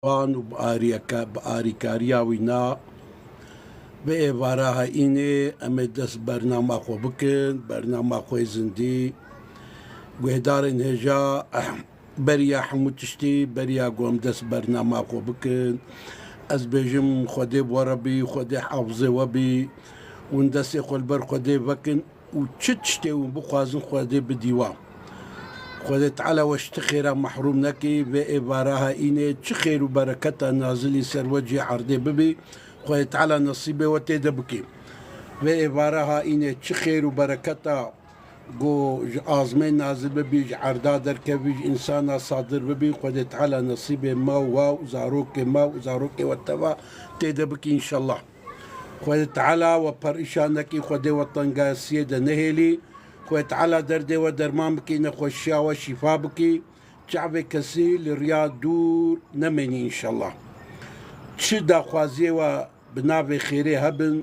وان و بآریکاریا وینا به ئێوارە اینێ ئەمێ دەست بەرنامە خۆ بکن بەرنامە خۆی زیندی گوێدارن هێژا بەریا هەموو تشتی بەریا گۆم دەست بەرنامە خۆ بکن ئەس بێژم خودێ وەرەبی خودێ حەفزێوەبی ون دەستێ خۆلبەر خودێ بکن و چ تشتێ و بخوازن خودێ بدیوە خودێ تعالە وەشت خێرا مەحروم نەکەی بێ ئێوارە اینێ چ خێر و بەرەکەتە نازلی سەروەجی عەردێ ببی خودێ تعالە نەسیبێوە تێدە بکەی بێ ئێوارە اینێ چ خێر و بەرەکەتە گۆ ئازمێ نازل ببی عەردا دەرکەوی ئینسانە سادر ببی خودێ تعالە نەسیبێ ما و واو زارۆکێ ما و زارۆکێوەتەوە تێدە بکەی ئینشەڵڵا خودێ تعالە وە پەرئیشانەکەی خودێوە تەنگاسیە دەنەهێلی خۆی تعالە دەردێوە دەرمان بکەی نەخۆشیاوە شیفا بکەی چاوێ کەسی لە ڕیا دوور نەمێنی ئینشەڵڵا چ داخوازیەوە بناوێ خێرێ هەبن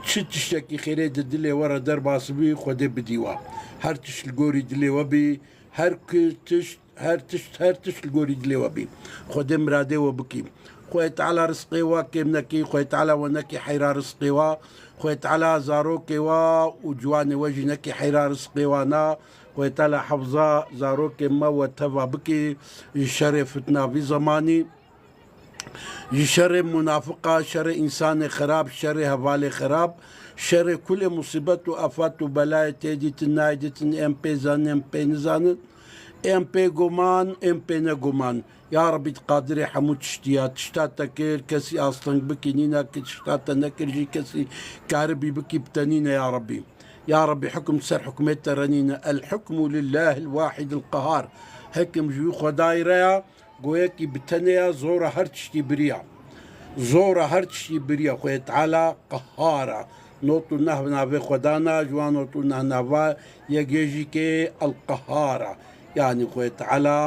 چ تشتێکی خێرێ دلێ وەرە دەرباسبی خودێ بدیوە هەر تشت گۆری دلێوە بی هەر تشت گۆری دلێوە بی خودێ مرادێوە بکەیم خۆی تعالە ڕسقێوە کێم نەکەی خۆی تعالە وە نەکی حەیرا ڕسقێوە خۆی تعالە زارۆکێوە و جوانێ وەژی نەکی حەیرا ڕسقێوانە خۆی تعالە حەفزا زارۆکێ مەوە تەوا بکەی شەرێ فتناوی زەمانی شر منافقة شر إنسان خراب شر هوال خراب شر كل مصيبة وآفات وبلاء تيدي تنايدي تن ام بي زان ام بي نزان ام بي قمان ام بي نقمان يا ربي تقادري حمود تشتيات تشتات تكير كسي أصلا بكي نينا تشتات نكر جي كسي كاربي بكي بتنينا يا ربي يا ربي حكم سر حكمت ترنينا الحكم لله الواحد القهار حكم جو خدايريا گویەکی بتەنەیە زۆرە هەر تشتی بریە زۆرە هەر تشتی بریە خۆی تعالە قەهارە نۆت و نەح ناوێ خۆدانە جوان نۆت و نەناوا یەکێژی کێ ئەلقەهارە یعنی خۆی تعالە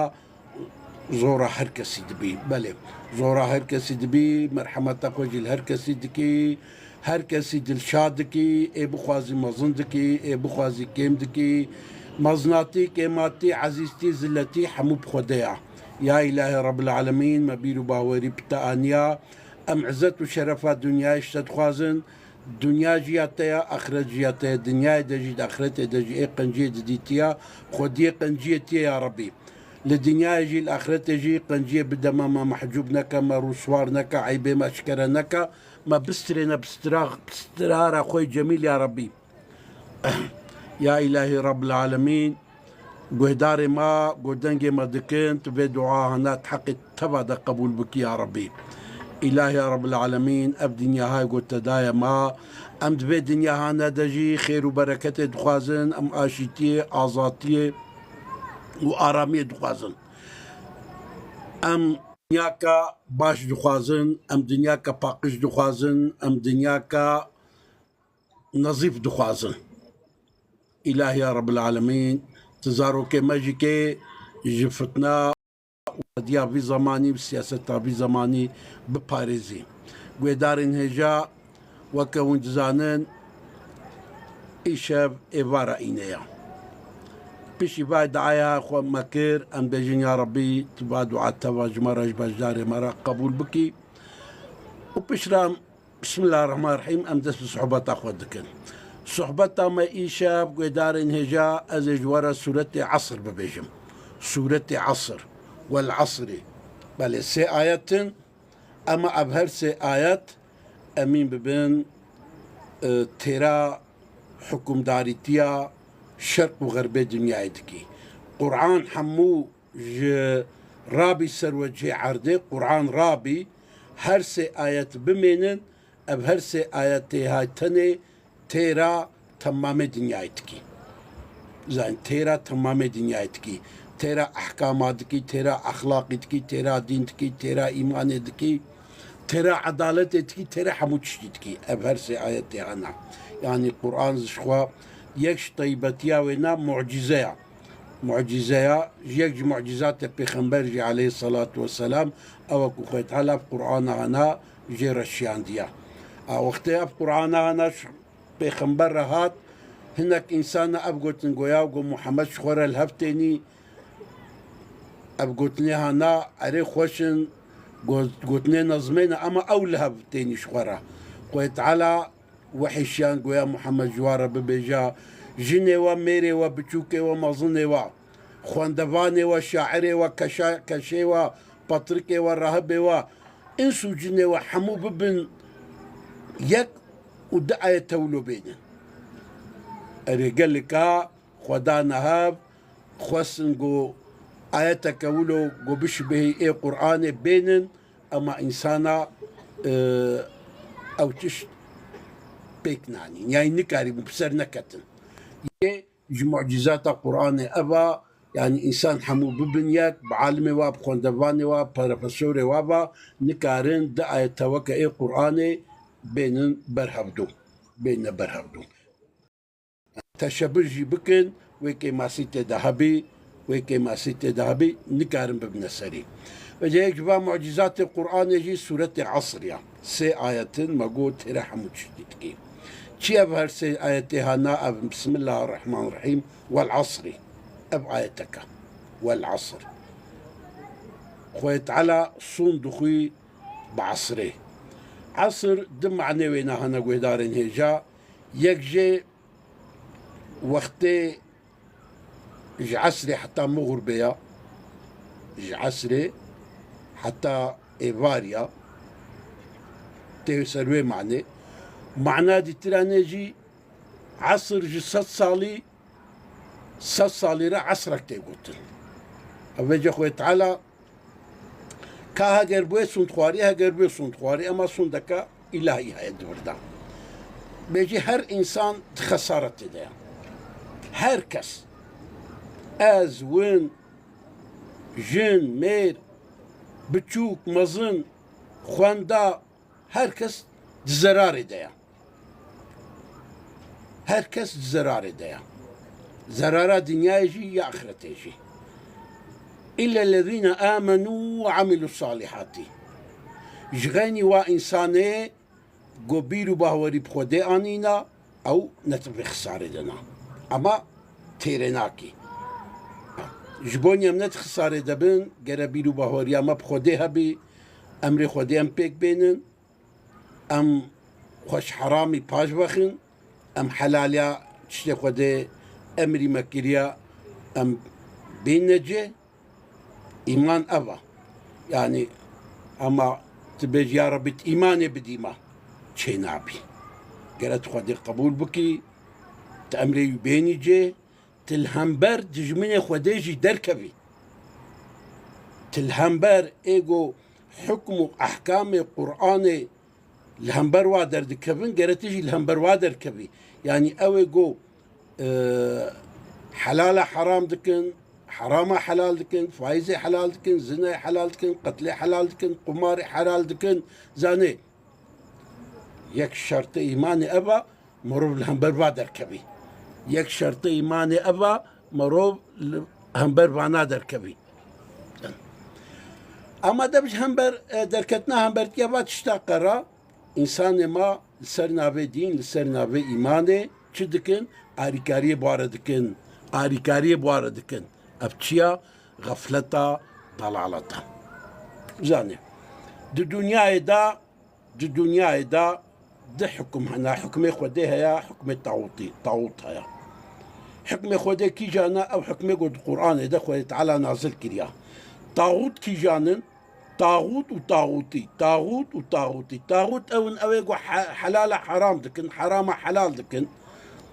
زۆرە هەر کەسی دبی بەلێ زۆرە هەر کەسی دبی مەرحەمەتە خۆشی هەر کەسی دکی هەر کەسی دلشاد دکی ئێ بخوازی مەزن دکی ئێ بخوازی کێم دکی مەزناتی کێماتی عەزیزتی زلەتی هەموو بخۆدەیە يا إلهي رب العالمين مبير باوري بتانيا أم عزت وشرفات دنيا اشتد خوازن دنيا جياتيا آخرت جياتيا دنيا دجيد آخرت دجي اي قنجي ديتيا خودي قنجيتيا يا ربي لدنيا يجي الآخرت يجي قنجي بدما ما محجوب نكا ما رسوار نكا عيبي ما شكرا نكا ما بسترنا بسترار أخوي جميل يا ربي يا إلهي رب العالمين گوهدار ما گودنگ ما دکن تو به دعا هنا تحقق تبا دا قبول بك يا ربي إلهي يا رب العالمين أب دنيا هاي قلت دايا ما أم دبي دنيا هانا دجي خير وبركة دخوازن أم آشيتي آزاتي وآرامي دخوازن أم دنياكا باش دخوازن أم دنياكا باقش دخوازن أم دنياكا نظيف دخوازن إلهي يا رب العالمين تزارو که مجی که جفتنا ودیا وی زمانی سیاست وی زمانی بپارێزی گوێدارن هێژا وەکە ون دزانن ئیشەv ئێوارە ئینەیە پیشی وای دعایا خۆ مەکرد ئەم بێژین یا ڕەبی تبا دوعاتەوە ژمەرەش بەشدارێ مەرە قبول بکی و پیشرام بسم الله الرحمن الرحيم أم دەست بصحبەتا خۆ دکن صحبتا ما إيشا بقدارن هجا أزج ورا سورة عصر ببيجم سورة عصر والعصر بل سي آيات أما أبهر سي آيات أمين ببن تيرا حكم داريتيا شرق وغرب دنيا يدكي قرآن حمو رابي سروجي عردي قرآن رابي هر سي آيات بمينن أبهر سي آيات هاي تني تيرا تمام دنيايتكي زين تيرا تمام دنيايتكي تيرا احكاماتكي تيرا اخلاقتكي تيرا دينتكي تيرا ايمانتكي تيرا عدالتكي تيرا حموتشتكي ابهرسي اياتي انا يعني قران زخوا يكش طيبتيا وينا معجزه معجزه يك معجزات بيغمبر عليه الصلاه والسلام او كوخيت على قران انا جيرشيان ديا وقتها قران انا پیغمبر رهات هناك إنسان أبغوتن جويا وجو محمد شخورة الهفتني أبغوتني هنا أري خوشن قوتني نظمينا أما أولها بتيني شخورا خوي تعالى وحشيان قويا محمد جوارة ببيجا جني وميري وبچوكي ومظني خواندواني وشاعري وكشي وبطريقي ورهبي انسو جني وحمو ببن يك ودعاية تولو بينا رجالك خدا نهاب خوسنجو آياتك ولو جو بشبه ايه قرآن بينن اما انسانا او تش بيكناني يعني نكاري مبصر نكتن معجزات القرآن أبا يعني إنسان حمو ببنياك بعالمي واب خوندواني واب بروفيسوري وابا نكارن دعاية توقع ايه قرآن بين برهبدو بين برهبدو تشبرجي بكن ويكي ماسيتي ذهبي ويكي ماسيتي ذهبي نكارن ببنسري وجاء جبا معجزات القرآن يجي سورة العصر يعني سي آيات مقود ترحمو تشتكي شي أبهر سي آياتي هنا بسم الله الرحمن الرحيم والعصر أب آياتك والعصر خويت على صندوقي بعصره عصر دم عني وينا هنا قويدارين هجا يكجي وقتي عصري حتى مغربية عصري حتى إيفاريا تيسروي معناه دي ترانيجي عصر جي 6 صالي را عصرك تيقوتن أبجي خوي تعالى كاها قربوي سنتخواري ها قربوي سنتخواري أما سندكا إلهي هاي الدوردا بيجي هر إنسان خسارة تدايا هر كس از وين جن مير بتشوك مزن خواندا هر كس زراري دايا هر كس زراري دايا زرارة دنيا يجي يا آخرة يجي إلا الذين آمنوا وعملوا الصالحات جغاني وإنساني قبيرو باوري بخودي آنينا أو نتبخ خساري دنا أما تيرناكي جبوني أمنت خساري دبن قربيرو باوري أما بخودي هبي أمري خودي أم بيك بينن أم خوش حرامي باش بخن أم حلاليا تشتي خودي أمري مكريا أم بينجي إيمان أبا يعني أما تبيج يا ربي إيماني بديما شي نابي قالت خودي قبول بكي تأمري بيني جي تلهمبر دجمني خوديجي دركبي تلهمبر إيجو حكم أحكام القرآن الهمبر وادر دكبن قالت تجي الهمبر وادر كبي يعني أويجو حلال حرام دكن حرام حلال دكن فايزة حلال دكن زنا حلال دكن قتل حلال دكن قمار حلال دكن زاني يك شرط إيماني أبا مروب الهمبر بادر كبي يك شرط إيماني أبا مروب همبر بانادر كبي أما دبج همبر دركتنا همبر تيابات اشتاقرا إنسان ما لسرنا في دين لسرنا في إيماني چدكن آريكاري باردكن آريكاري باردكن أبتشيا غفلتا ضلالتا زاني دي دنيا دا دي حكم هنا حكمي خوديها يا حكمي طاوط هيا حكمي خودي كي جانا أو حكمي قد القرآن دا خودي تعالى نازل كريا طاغوت كي جانن طاغوت وطاغوتي طاغوت أو حلال حرام دكن حرام حلال دكن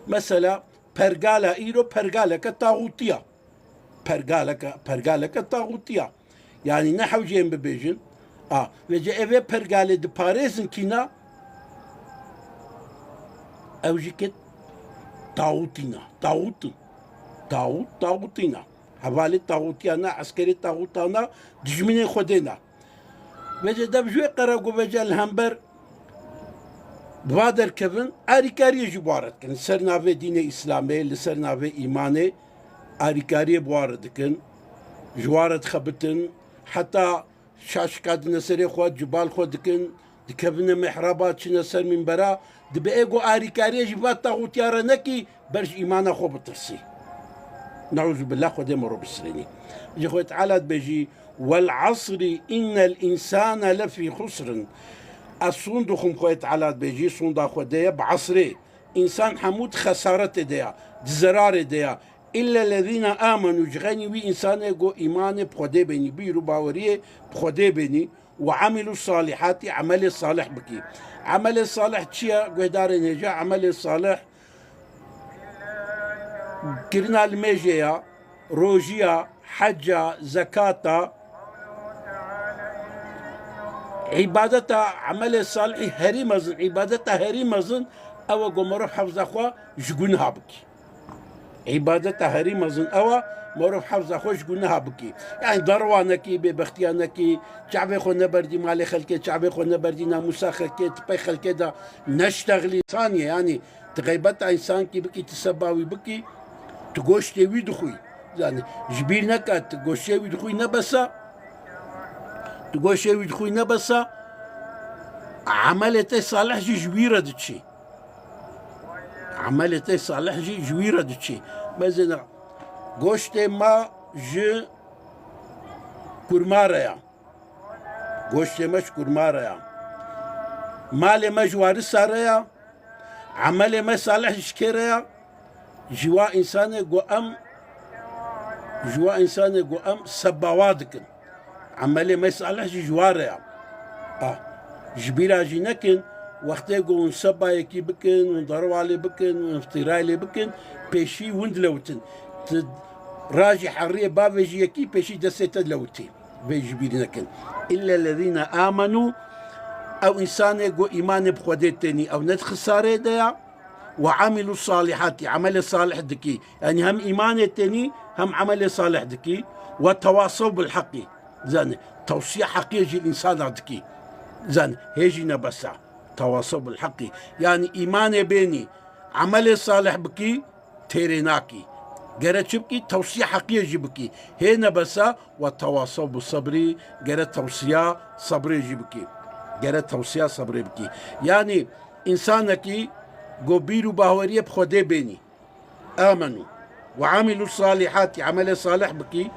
مثلا برغالا إيرو برغالا كطاغوتيا برغالا كطاغوتيا يعني نحو جيم ببيجن وجا إيفي برغالي دي باريزن كينا أو جيكت طاغوتينا حوالي طاغوتيانا عسكري طاغوتانا دجمني خودينا وجا دبجوي قرقو بجا الهمبر بادر كبن آريكاري جبارت كن سرنا في دين إسلامي لسرنا في إيماني آريكاري بوارد كن جوارت خبتن حتى شاشكاد نسري خود جبال خود كن دكبن محرابات شنسر من برا دبئيقو آريكاري جبات تاغوت يارا نكي برش إيمانا خو بترسي نعوذ بالله خود مرو بسريني جي خويت تعالى بيجي والعصر إن الإنسان لفي خسر. الصندوق خويت على بيجي صندا خديا بعصري إنسان حمود خسارة ديا زرار ديا إلا الذين آمنوا جغني وي إنسان يقو إيمان بخدي بني بيرو باوريه بخدي بني وعملوا الصالحات عمل الصالح بكي. عمل الصالح تشيا قدار نجا عمل الصالح كرنا الميجيا روجيا حجة زكاة عبادتا عمل الصالح هري مزن عبادتا هري مزن أو قمرو حفظ أخوة جقونها بكي. عبادتا هري مزن أو مرو حفظ أخوة جقونها بكي. يعني دروانكي ببختيانكي شعبي خو نبردي مالي خلكي شعبي خو نبردي ناموسا خلكي تبي خلكي دا نشتغلي ثانية يعني تغيبتا إنسان كي بكي تسباوي بكي تقوش تيوي دخوي يعني جبير نكات تقوش تيوي دخوي نبسا تقول شيء ويدخوي نبسا عملتي صالح جي جويرة دتشي عملتي صالح جي جويرة دتشي مثلا قوشتي ما جي كرماريا قوشتي مش كرماريا مالي ما جواري ساريا عملي ما صالح شكيريا جوا إنساني قو أم سباوادكن عملي ما يصالح جوارع جبيرا جينكن وقت يقولون سبا يكي بكن ونضروا عليه بكن ونفتراي لي بكن بيشي وندلوتن راجي حرية بافيجي يكي بيشي دسيت دلوتين في جبيرنكن إلا الذين آمنوا أو إنسان يقول إيمان بخودتني أو ندخساري ديا وعملوا الصالحات عمل صالح دكي يعني هم إيمان التاني هم عمل صالح دكي وتواصوا بالحق زين توصية حقيقية الإنسان عندكي زين هيجي نبسا تواصل بالحق يعني إيمان بيني عمل صالح بكي تيريناكي قرأت بكي توصية حقيقية بكي هي نبسا والتواصل بالصبري قرأت توصية صبري جبكي قرأت توصية صبري بكي يعني إنسانكي قبيرو باوريه بخدي بيني آمنوا وعملوا الصالحات عمل صالح بكي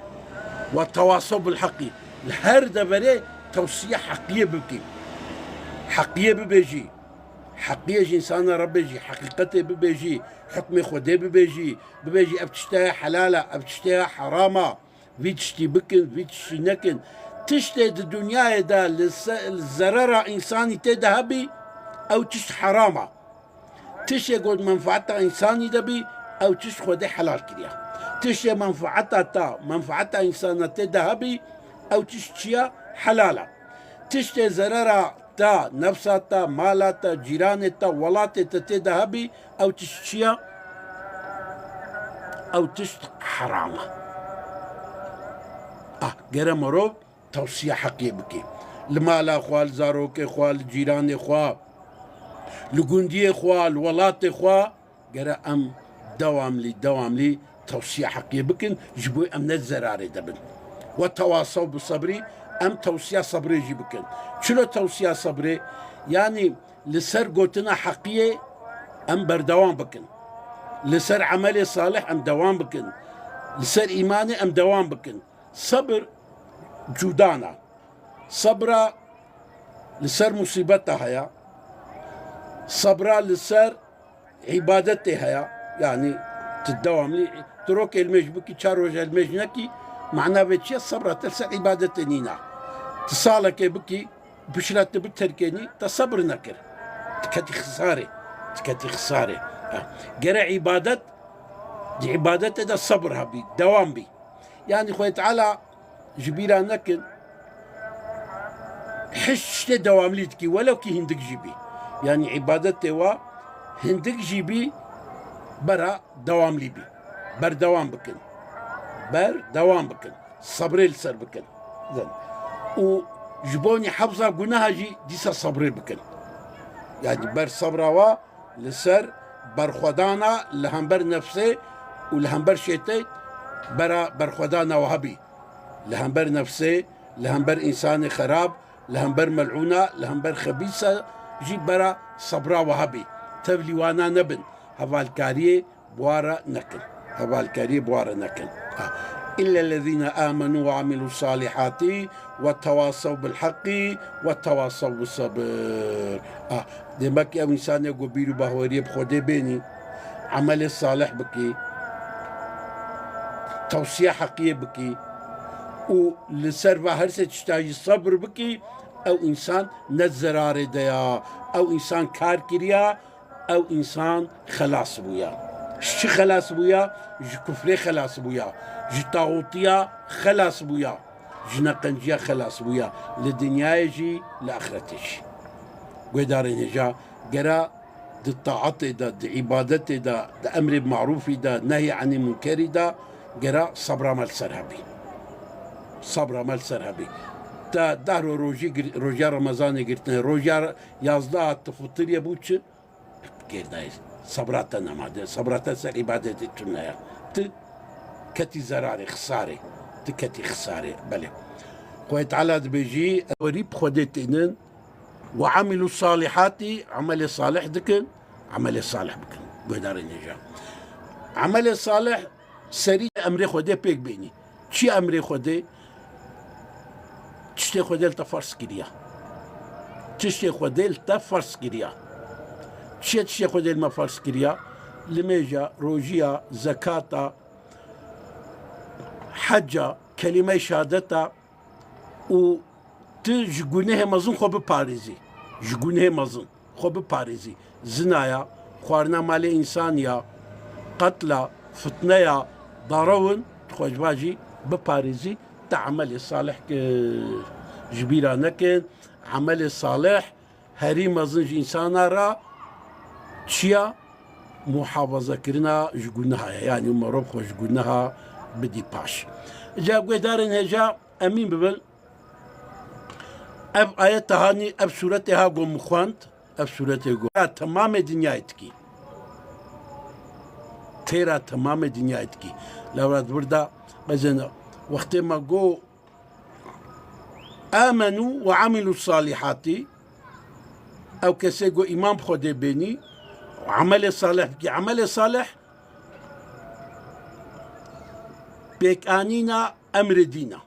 والتواصل بالحق الهر دبري توصية حقيقية بكي حقيقية ببيجي حقيقية إنسان ربيجي حقيقته ببيجي حكم خدي ببيجي أبتشتها حلالة أبتشتها حرامة فيتشتي بكن فيتشتي نكن تشتي الدنيا دا الزرارة إنساني تذهبي أو تشت حرامة تشتي قد منفعتها إنساني دبي أو تشت خدي حلال كريا تشتي منفعتها إنسانة تذهبي أو تشتيها حلالة تشتي زرارة تا نفسها تا مالا تا جيران تا ولات تا تذهبي أو تشتيها أو تشت حرامة غير مروب توصية حقيقية بكي المالا خوال زاروكي خوال جيران خوال لقندية خوال ولات خوال غير أم دوام لي توصية حقيقية بكن جبوي أم نزراري دبن والتواصل بالصبري أم توصية صبري جيبكن شنو توصية صبري يعني لسر قوتنا حقيقية أم بردوام بكن لسر عملي صالح أم دوام بكن لسر إيماني أم دوام بكن صبر جودانا صبرا لسر مصيبتها هيا صبرا لسر عبادتها هيا يعني تدوام لي تروك المجبكي تشاروج المجنكي معناه بتشي الصبر تلسع عبادة نينا تصالك بكي بشلات بتركني تصبر نكر تكتي خسارة قرا عبادة دي عبادة ده الصبر هبي دوام بي يعني خوي تعالى جبيرا نكن حش دوام ليتكي ولو كي هندك جيبي يعني عبادة توا هندك جيبي برا دوام ليبي بر دوام بكن بر دوام بكن صبري لسر بكن زين وجبوني حفظة قناها جي ديسا صبري بكن يعني بر صبروا لسر بر خدانا لهم بر نفسي ولهم بر شيتي بر خدانا وهبي لهم بر نفسي لهم بر إنسان خراب لهم بر ملعونة لهم بر خبيثة جي برا صبرا وهبي تبلي وانا نبن هفالكاري بوارا نكن إلا الذين آمنوا وعملوا الصالحات وتواصوا بالحق وتواصوا بالصبر. دمك يا إنسان يقول بيرو بهوري بخودي بيني عمل الصالح بكي توصية حقيقية بكي ولسر هرسة تشتاجي صبر بكي أو إنسان نزرار ديا أو إنسان كار كريا أو إنسان خلاص بويا. شي خلاص بويا جي كفري خلاص بويا جي طاغوتيا خلاص بويا جي نقنجيا خلاص بويا لدنيا يجي لآخرتش قدار نجا قرا دي الطاعات دا دي عبادت دا دا أمر بمعروف دا نهي عن المنكر دا قرا صبر مال سرهبي صبر مال سرهبي تا دارو روجا رمضان قلتنا روجا يازدا تفطر يا بوتش قلنا صبراتا نماده صبراتا سر عبادتي تنايا كتي زراري خساري تكتي خساري بله خويت على بيجي وريب خدتين وعملوا الصالحات عمل صالح دكن عمل صالح بكن بهدار النجاة عمل صالح سري امري خدي بيك بيني شي امري خدي تشتي خدي التفرس كريا تشتي خدي التفرس كريا تشتي خدي المفرس كريا لميجا روجيا زكاة حجة كلمة شهادتا و تجگونه مزون خوب پاريزي جگونه مزون خوب پاريزي زنايا خوارنا مال انسانيا قتلا فتنيا ضرون خوش باجي بپاريزي تعمل الصالح جبيرا نكن عمل الصالح هري مزون انسان را تشيا محافظة كرنا جگونها يعني مروب خوش جگونها بدي باش جا قدارن هجا امين ببل اب آيات هاني اب سورتها قوم مخوانت اب سورتها قوم تمام دنيايتكي تيرا تمام دنيايتكي لو راد بردا بزنا وقت ما قو آمنوا وعملوا الصالحات او كسي قو امام خودي بيني وعمل صالح بكي عمل صالح بيكانينا امر دينا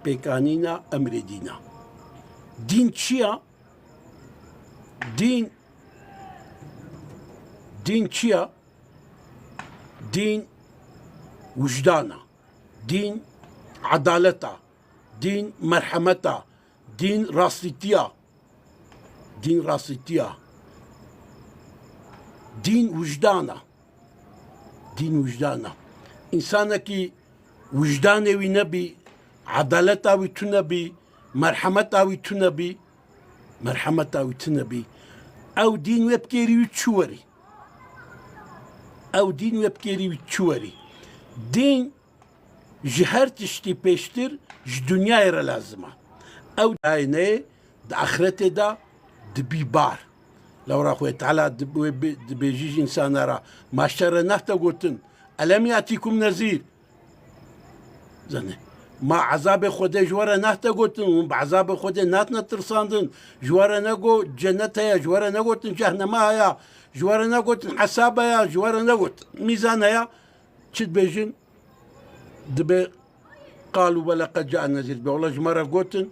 بيكانينا امر دينا دين چيا دين چيا دين وجدانا دين عدالتا دين مرحمتا دين راستيا دين راستيا دين وجدانا دين وجدانا إنسانك وجدانه ونبي عدالته وتنبي مرحمته وتنبي مرحمته وتنبي او دين وبكيري وتشوري او دين وبكيري وتشوري دين جهرتشتي بيشتر دنيا يرى لازمه او داينه دا اخرته دا دبيبار لو راخوي تعالى بيجي انسان را ما اشترى نفتا قلتن ألم يأتيكم نذير زنه ما عذاب خود جوار نهتا قلتن بعذاب خود ناتنا ترساندن جوار نقو جنتها يا جوار نقوتن جهنمها يا جوار نقوتن حسابها يا جوار نقوت ميزانها يا شد بيجن دبي قالوا ولقد جاء النذير والله جمرة قلتن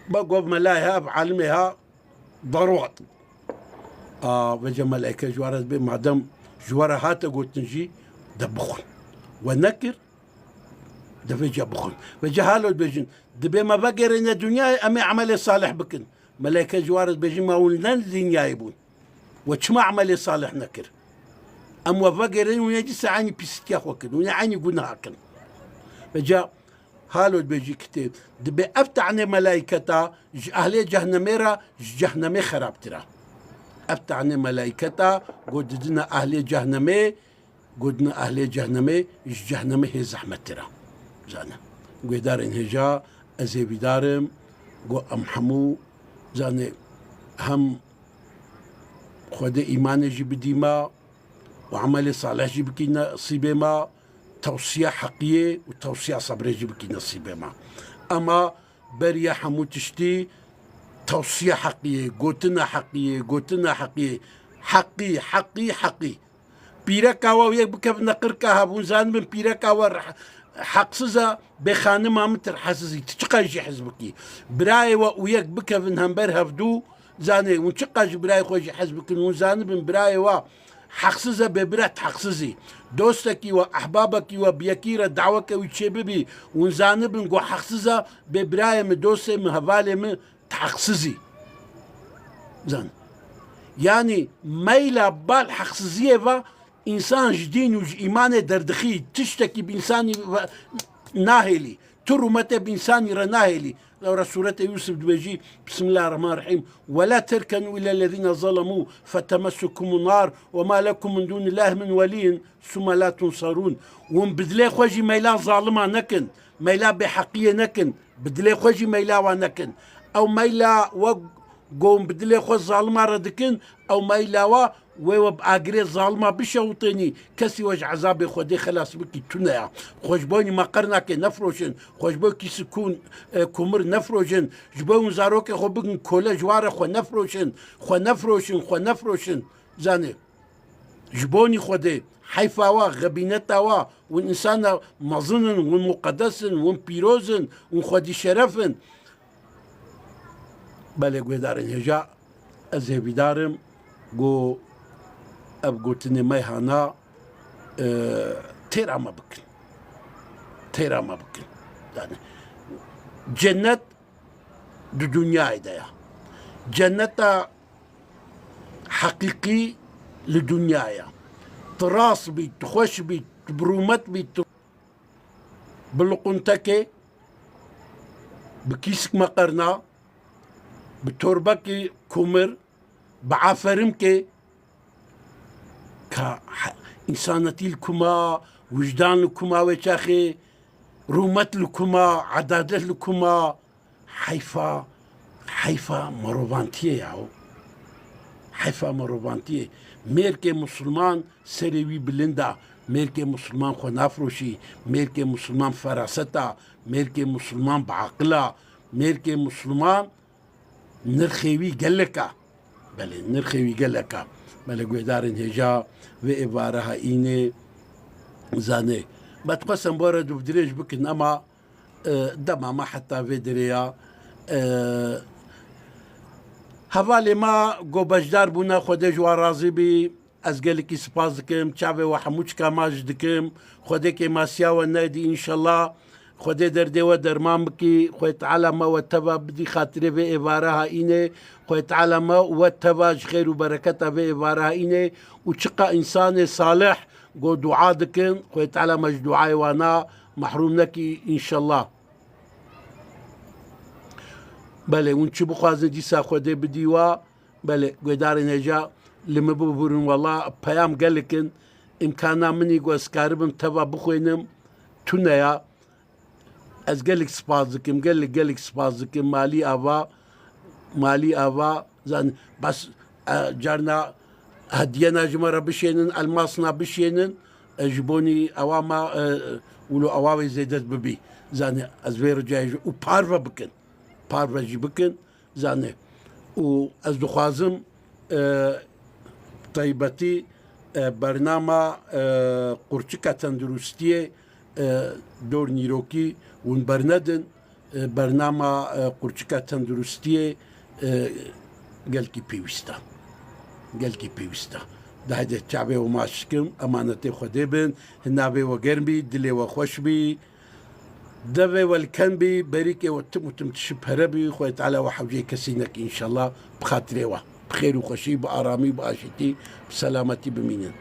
بقوا بملايها بعلمها ضروات بجا ملائكة جوار بي معدم جوار هاتا قلتن جي دبخن ونكر دفي جابخن فجهالو البيجن دبي ما بقر ان الدنيا امي عمل صالح بكن ملائكه جوارد بيجن ما ولنن الدنيا يبون وشما عمل صالح نكر ام وفقر ان يجي ساعني بيستيا وكن ونعني قلنا هكن فجا هالو البيجي كتير دبي ابتعني ملائكتا اهلي جهنميرا جهنمي خراب ترى ابتعني ملائكتا قدنا اهلي جهنمي قدنا اهلي جهنمي جهنمي هي زحمه ترى زانا قدار انهجا ازي بدارم قو امحمو زانا هم خود ايمان جي بديما وعمل صالح جي بكي نصيبه ما توصية حقية وتوصية صبري جي بكي نصيبه ما اما بريا حمو تشتي توصية حقية قوتنا حقية قوتنا حقية حقي حقي حقي پیرەکاوە یەک بکەف نەقرکە هەبوونزان بن پیرەکاوە حەقسزە بێ خانما متر حەززی چ قەژی حەزبکی برایەوە و یەک بکەون هەمبەر هەفتوو زانێ ون چ قەژ برای خۆشی حەز بکن و زان بن برایەوە حەقسزە بێ برات حەقسزی دۆستێکی وە ئەحبابەکی وە بیەکیرە داوەکەوی چێ ببی ونزانە بن گۆ حەقسزە بێ برایە من دۆستێ من هەڤالێ من تحەقسزی زان يعني ميلا بال حقسزية إنسان جدين وج إيمانه دردخي تشتكي بإنساني ناهلي ترمته بإنساني رناهلي لو رسولة يوسف دوجي بسم الله الرحمن الرحيم ولا تركنوا إلى الذين ظلموا فتمسكم النار وما لكم من دون الله من ولي ثم لا تنصرون ومبدلي خوجي ميلا ظالما نكن ميلا بحقية نكن بدلي خوجي ميلا ونكن أو ميلا قوم بدلي خو ظالما ردكن او ما يلاوا ويو باغري ظالما بشوطني كسي وج عذابي خدي خلاص بكي تنيا خوش بوني ما قرناك نفروشن خوش بوكي سكون كمر نفروشن جبون زاروك خو بكن كولا جوار خو نفروشن خو نفروشن خو نفروشن زاني جبوني خدي حيفاوا غبينتاوا والانسان مظن ومقدس وبيروز وخدي شرفن بله گوێدارن هێژا ئەس هێویدارم گۆ ئەب گوتنێ مەیهانا تێرامە بکن تێرامە بکن جەنەت دو دنیایدەیە جەنەتە حەقیقی لە دنیایە تڕاس بیت خۆش بیت برومەت بیت بلقونتەکێ بکیسک مەقەرنا بتربكي كومر بعفرمكي كإنسانتي الكما وجدان الكما وشاخي رومت الكما عدادت الكما حيفا مروبانتيه ياو حيفا مروبانتيه ميركي مسلمان سريوي بلندا ميركي مسلمان خو نافروشي ميركي مسلمان فراستا ميركي مسلمان بعقلا ميركي مسلمان نرخيوي قلكا بله نرخيوي قلكا بله قويدارن هجا وإبارها إيني زاني بتقسم بورد وبدريج بكن أما دما ما حتى في دريا هفالي ما قو بجدار بونا خودي جوار رازي بي أزقلكي سباز دكم تشافي وحموشكا ماج دكم خوديكي ماسيا والنادي إن شاء الله خودي دردي ودرمان بكي خوي تعالى ما وتبا بدي خاطري في إبارها إيني خوي تعالى ما وتبا خير وبركتها في إبارها إيني وشقا إنسان صالح قو دعاء دكن خوي تعالى مج دعاء وانا محروم نكي إن شاء الله بله ونشبو خوازن ديسا خودي بديوا بله قدار نجا لما ببورن والله بيام قالكن إمكانا مني قو اسكاربم تبا بخوينم تونيا از قالك سبازكم قالك سبازكم مالي افا زين بس جارنا هدينا جمره بشينن الماسنا بشينن جبوني اواما ولو اواوي زيدت ببي زين از وير جاي وبارفا بكن بارفا جي بكن زين و از دخوازم طيبتي برنامج قرچكا تندرستيه دور نيروكي ونبرندن برنامج قرچكا تندرستيه قالكي بيوستا ده هذا الشعبي وماشكم امانتي خديبن هنابي وقربي دلي وخوشبي دبي والكنبي بريكي وتم تشبهربي خويت على وحوجي كسينك ان شاء الله بخاطري بخير وخشي بارامي باشتي بسلامتي بمينن